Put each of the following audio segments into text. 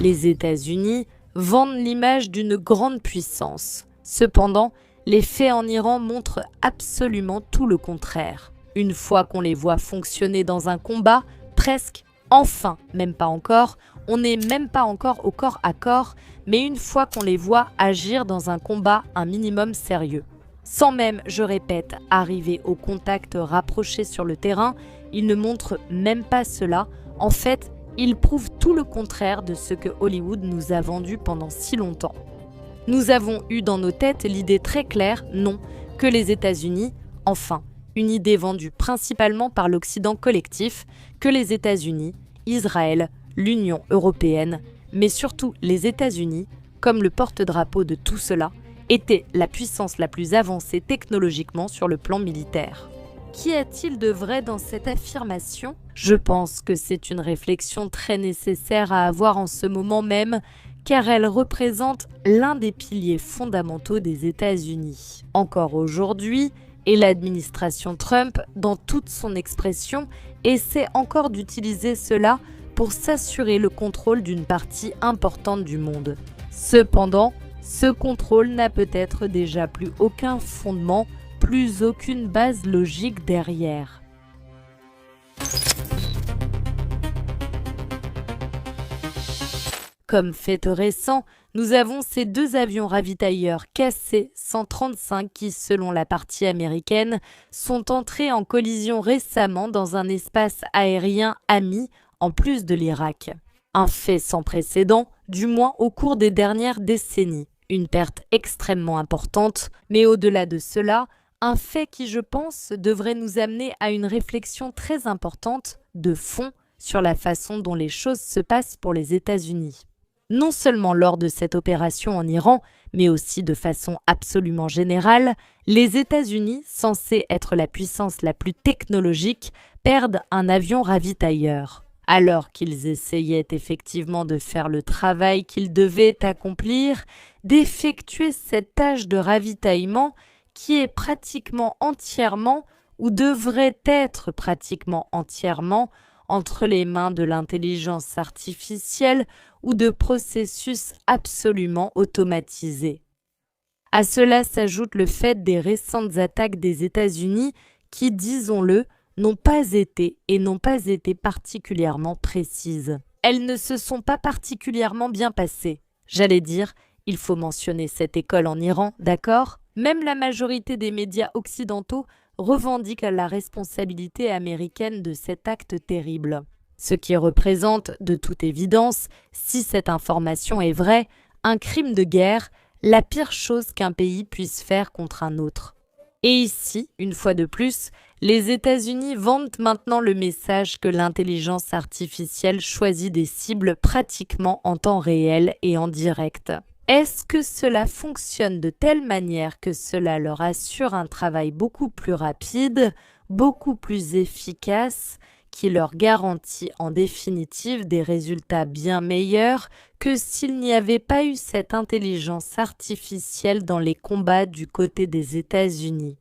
Les États-Unis vendent l'image d'une grande puissance. Cependant, les faits en Iran montrent absolument tout le contraire. Une fois qu'on les voit fonctionner dans un combat, presque, enfin, même pas encore, on n'est même pas encore au corps à corps, mais une fois qu'on les voit agir dans un combat un minimum sérieux. Sans même, je répète, arriver au contact rapproché sur le terrain, ils ne montrent même pas cela. En fait, ils prouvent tout le contraire de ce que Hollywood nous a vendu pendant si longtemps. Nous avons eu dans nos têtes l'idée très claire, non, que les États-Unis, enfin, une idée vendue principalement par l'Occident collectif, que les États-Unis, Israël, l'Union européenne, mais surtout les États-Unis, comme le porte-drapeau de tout cela, étaient la puissance la plus avancée technologiquement sur le plan militaire. Qu'y a-t-il de vrai dans cette affirmation ? Je pense que c'est une réflexion très nécessaire à avoir en ce moment même, car elle représente l'un des piliers fondamentaux des États-Unis. Encore aujourd'hui, et l'administration Trump, dans toute son expression, essaie encore d'utiliser cela pour s'assurer le contrôle d'une partie importante du monde. Cependant, ce contrôle n'a peut-être déjà plus aucun fondement, plus aucune base logique derrière. Comme fait récent, nous avons ces deux avions ravitailleurs KC-135 qui, selon la partie américaine, sont entrés en collision récemment dans un espace aérien ami, en plus de l'Irak. Un fait sans précédent, du moins au cours des dernières décennies. Une perte extrêmement importante, mais au-delà de cela, un fait qui, je pense, devrait nous amener à une réflexion très importante, de fond, sur la façon dont les choses se passent pour les États-Unis. Non seulement lors de cette opération en Iran, mais aussi de façon absolument générale, les États-Unis, censés être la puissance la plus technologique, perdent un avion ravitailleur. Alors qu'ils essayaient effectivement de faire le travail qu'ils devaient accomplir, d'effectuer cette tâche de ravitaillement qui est pratiquement entièrement, ou devrait être pratiquement entièrement, entre les mains de l'intelligence artificielle ou de processus absolument automatisés. À cela s'ajoute le fait des récentes attaques des États-Unis qui, disons-le, n'ont pas été particulièrement précises. Elles ne se sont pas particulièrement bien passées. J'allais dire, il faut mentionner cette école en Iran, d'accord ? Même la majorité des médias occidentaux revendiquent la responsabilité américaine de cet acte terrible. Ce qui représente, de toute évidence, si cette information est vraie, un crime de guerre, la pire chose qu'un pays puisse faire contre un autre. Et ici, une fois de plus, les États-Unis vendent maintenant le message que l'intelligence artificielle choisit des cibles pratiquement en temps réel et en direct. Est-ce que cela fonctionne de telle manière que cela leur assure un travail beaucoup plus rapide, beaucoup plus efficace, qui leur garantit en définitive des résultats bien meilleurs que s'il n'y avait pas eu cette intelligence artificielle dans les combats du côté des États-Unis?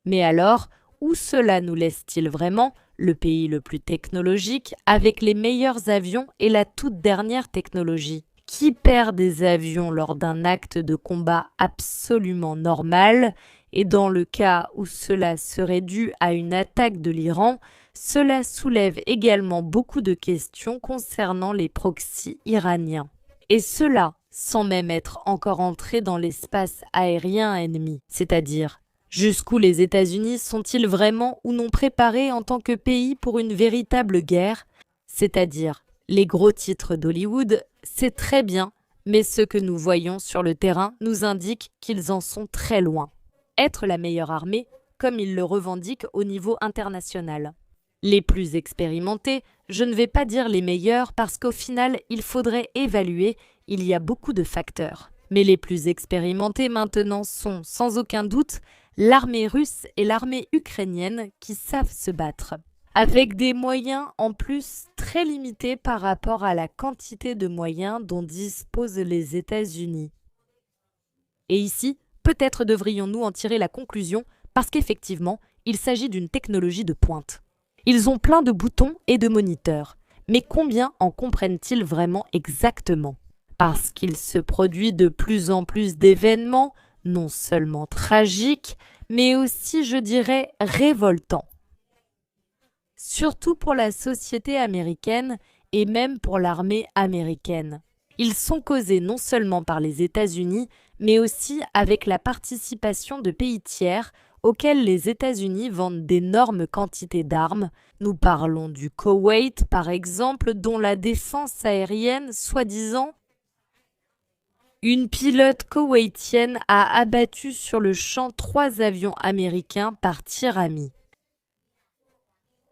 Mais alors, où cela nous laisse-t-il vraiment, le pays le plus technologique, avec les meilleurs avions et la toute dernière technologie? Qui perd des avions lors d'un acte de combat absolument normal? Et dans le cas où cela serait dû à une attaque de l'Iran, cela soulève également beaucoup de questions concernant les proxys iraniens. Et cela sans même être encore entré dans l'espace aérien ennemi, c'est-à-dire jusqu'où les États-Unis sont-ils vraiment ou non préparés en tant que pays pour une véritable guerre? C'est-à-dire, les gros titres d'Hollywood, c'est très bien, mais ce que nous voyons sur le terrain nous indique qu'ils en sont très loin. Être la meilleure armée, comme ils le revendiquent au niveau international. Les plus expérimentés, je ne vais pas dire les meilleurs parce qu'au final, il faudrait évaluer, il y a beaucoup de facteurs. Mais les plus expérimentés maintenant sont, sans aucun doute, l'armée russe et l'armée ukrainienne qui savent se battre, avec des moyens en plus très limités par rapport à la quantité de moyens dont disposent les États-Unis. Et ici, peut-être devrions-nous en tirer la conclusion parce qu'effectivement, il s'agit d'une technologie de pointe. Ils ont plein de boutons et de moniteurs, Mais combien en comprennent-ils vraiment exactement? Parce qu'il se produit de plus en plus d'événements, non seulement tragiques, mais aussi, je dirais, révoltants. Surtout pour la société américaine et même pour l'armée américaine. Ils sont causés non seulement par les États-Unis, mais aussi avec la participation de pays tiers auxquels les États-Unis vendent d'énormes quantités d'armes. Nous parlons du Koweït, par exemple, dont la défense aérienne, soi-disant, une pilote koweïtienne a abattu sur le champ 3 avions américains par tir ami.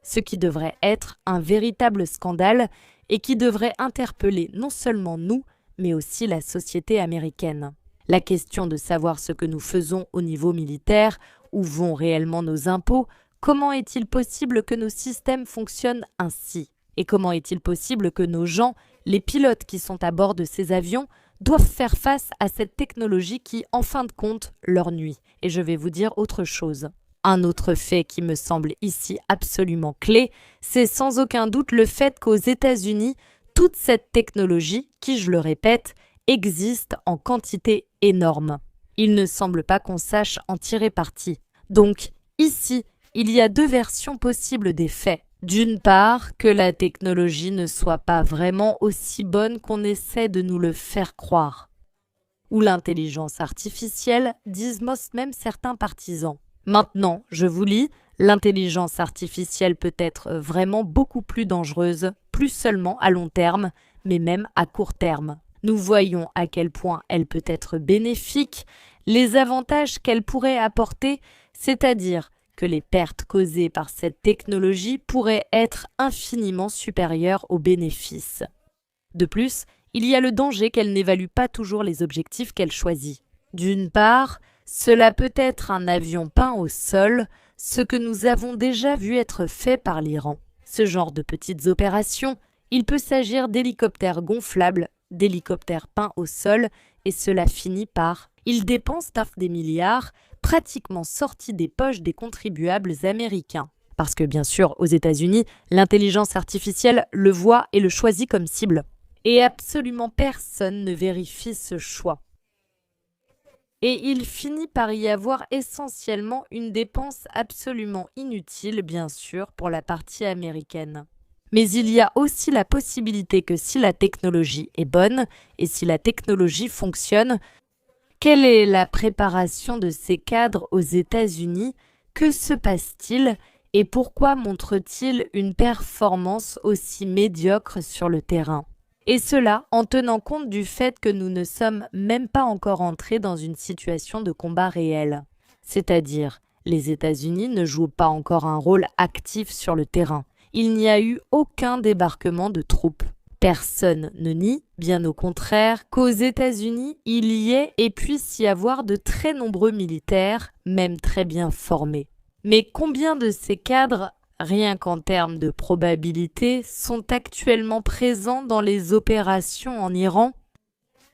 Ce qui devrait être un véritable scandale et qui devrait interpeller non seulement nous, mais aussi la société américaine. La question de savoir ce que nous faisons au niveau militaire, où vont réellement nos impôts, comment est-il possible que nos systèmes fonctionnent ainsi? Et comment est-il possible que nos gens, les pilotes qui sont à bord de ces avions, doivent faire face à cette technologie qui, en fin de compte, leur nuit? Et je vais vous dire autre chose. Un autre fait qui me semble ici absolument clé, c'est sans aucun doute le fait qu'aux États-Unis, toute cette technologie, qui, je le répète, existe en quantité énorme. Il ne semble pas qu'on sache en tirer parti. Donc, ici, il y a 2 versions possibles des faits. D'une part, que la technologie ne soit pas vraiment aussi bonne qu'on essaie de nous le faire croire. Ou l'intelligence artificielle, disent même certains partisans. Maintenant, je vous lis, l'intelligence artificielle peut être vraiment beaucoup plus dangereuse, plus seulement à long terme, mais même à court terme. Nous voyons à quel point elle peut être bénéfique, les avantages qu'elle pourrait apporter, c'est-à-dire que les pertes causées par cette technologie pourraient être infiniment supérieures aux bénéfices. De plus, il y a le danger qu'elle n'évalue pas toujours les objectifs qu'elle choisit. D'une part, cela peut être un avion peint au sol, ce que nous avons déjà vu être fait par l'Iran. Ce genre de petites opérations, il peut s'agir d'hélicoptères gonflables, d'hélicoptères peints au sol, et cela finit par « ils dépensent des milliards », pratiquement sortis des poches des contribuables américains. Parce que bien sûr, aux États-Unis, l'intelligence artificielle le voit et le choisit comme cible. Et absolument personne ne vérifie ce choix. Et il finit par y avoir essentiellement une dépense absolument inutile, bien sûr, pour la partie américaine. Mais il y a aussi la possibilité que si la technologie est bonne et si la technologie fonctionne, quelle est la préparation de ces cadres aux États-Unis? Que se passe-t-il et pourquoi montrent-ils une performance aussi médiocre sur le terrain? Et cela en tenant compte du fait que nous ne sommes même pas encore entrés dans une situation de combat réel. C'est-à-dire, les États-Unis ne jouent pas encore un rôle actif sur le terrain. Il n'y a eu aucun débarquement de troupes. Personne ne nie, bien au contraire, qu'aux États-Unis, il y ait et puisse y avoir de très nombreux militaires, même très bien formés. Mais combien de ces cadres, rien qu'en termes de probabilité, sont actuellement présents dans les opérations en Iran?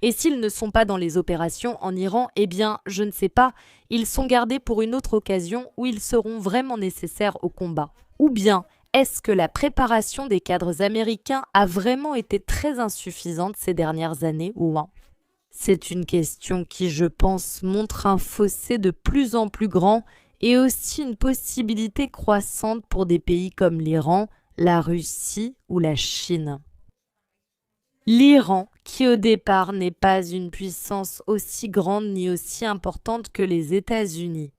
Et s'ils ne sont pas dans les opérations en Iran, eh bien, je ne sais pas, ils sont gardés pour une autre occasion où ils seront vraiment nécessaires au combat. Ou bien, est-ce que la préparation des cadres américains a vraiment été très insuffisante ces dernières années ou non? C'est une question qui, je pense, montre un fossé de plus en plus grand et aussi une possibilité croissante pour des pays comme l'Iran, la Russie ou la Chine. L'Iran, qui au départ n'est pas une puissance aussi grande ni aussi importante que les États-Unis.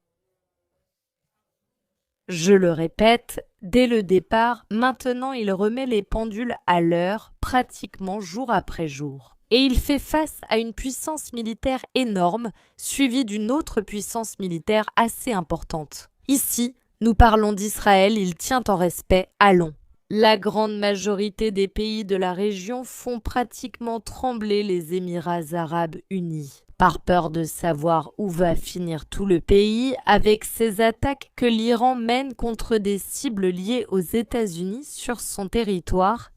Je le répète, dès le départ, maintenant il remet les pendules à l'heure, pratiquement jour après jour. Et il fait face à une puissance militaire énorme, suivie d'une autre puissance militaire assez importante. Ici, nous parlons d'Israël, il tient en respect, allons. La grande majorité des pays de la région font pratiquement trembler les Émirats arabes unis. Par peur de savoir où va finir tout le pays avec ces attaques que l'Iran mène contre des cibles liées aux États-Unis sur son territoire.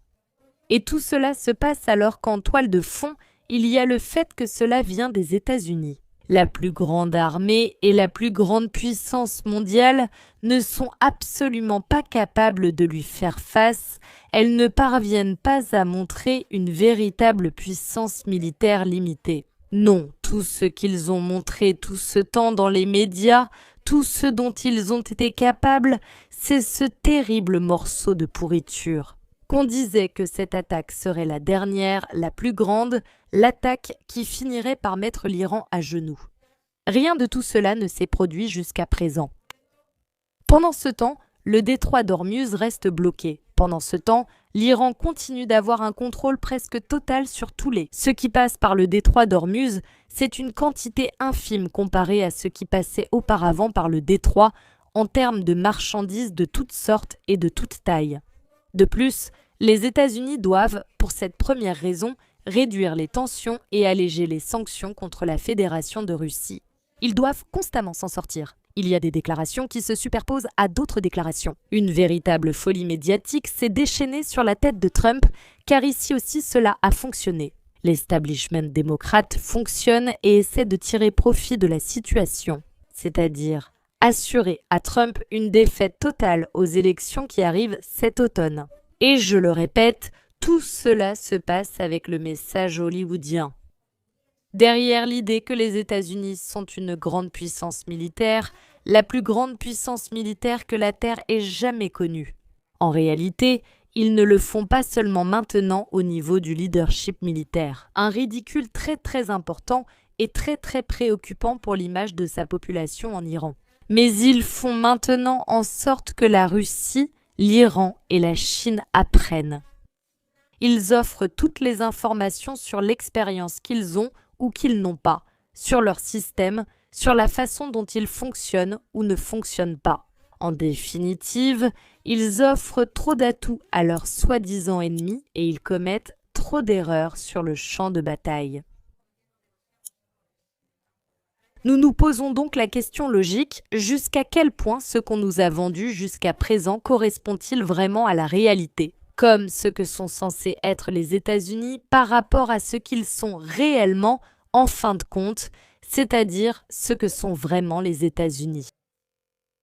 Et tout cela se passe alors qu'en toile de fond, il y a le fait que cela vient des États-Unis. La plus grande armée et la plus grande puissance mondiale ne sont absolument pas capables de lui faire face, elles ne parviennent pas à montrer une véritable puissance militaire limitée. Non, tout ce qu'ils ont montré tout ce temps dans les médias, tout ce dont ils ont été capables, c'est ce terrible morceau de pourriture. Qu'on disait que cette attaque serait la dernière, la plus grande, l'attaque qui finirait par mettre l'Iran à genoux. Rien de tout cela ne s'est produit jusqu'à présent. Pendant ce temps, le détroit d'Ormuz reste bloqué. Pendant ce temps, l'Iran continue d'avoir un contrôle presque total sur tous les. Ce qui passe par le détroit d'Ormuz, c'est une quantité infime comparée à ce qui passait auparavant par le détroit en termes de marchandises de toutes sortes et de toutes tailles. De plus, les États-Unis doivent, pour cette première raison, réduire les tensions et alléger les sanctions contre la Fédération de Russie. Ils doivent constamment s'en sortir. Il y a des déclarations qui se superposent à d'autres déclarations. Une véritable folie médiatique s'est déchaînée sur la tête de Trump, car ici aussi cela a fonctionné. L'establishment démocrate fonctionne et essaie de tirer profit de la situation, c'est-à-dire assurer à Trump une défaite totale aux élections qui arrivent cet automne. Et je le répète, tout cela se passe avec le message hollywoodien. Derrière l'idée que les États-Unis sont une grande puissance militaire, la plus grande puissance militaire que la Terre ait jamais connue. En réalité, ils ne le font pas seulement maintenant au niveau du leadership militaire. Un ridicule très important et très préoccupant pour l'image de sa population en Iran. Mais ils font maintenant en sorte que la Russie, l'Iran et la Chine apprennent. Ils offrent toutes les informations sur l'expérience qu'ils ont ou qu'ils n'ont pas, sur leur système, sur la façon dont ils fonctionnent ou ne fonctionnent pas. En définitive, ils offrent trop d'atouts à leurs soi-disant ennemis et ils commettent trop d'erreurs sur le champ de bataille. Nous nous posons donc la question logique, jusqu'à quel point ce qu'on nous a vendu jusqu'à présent correspond-il vraiment à la réalité ? Comme ce que sont censés être les États-Unis par rapport à ce qu'ils sont réellement en fin de compte, c'est-à-dire ce que sont vraiment les États-Unis.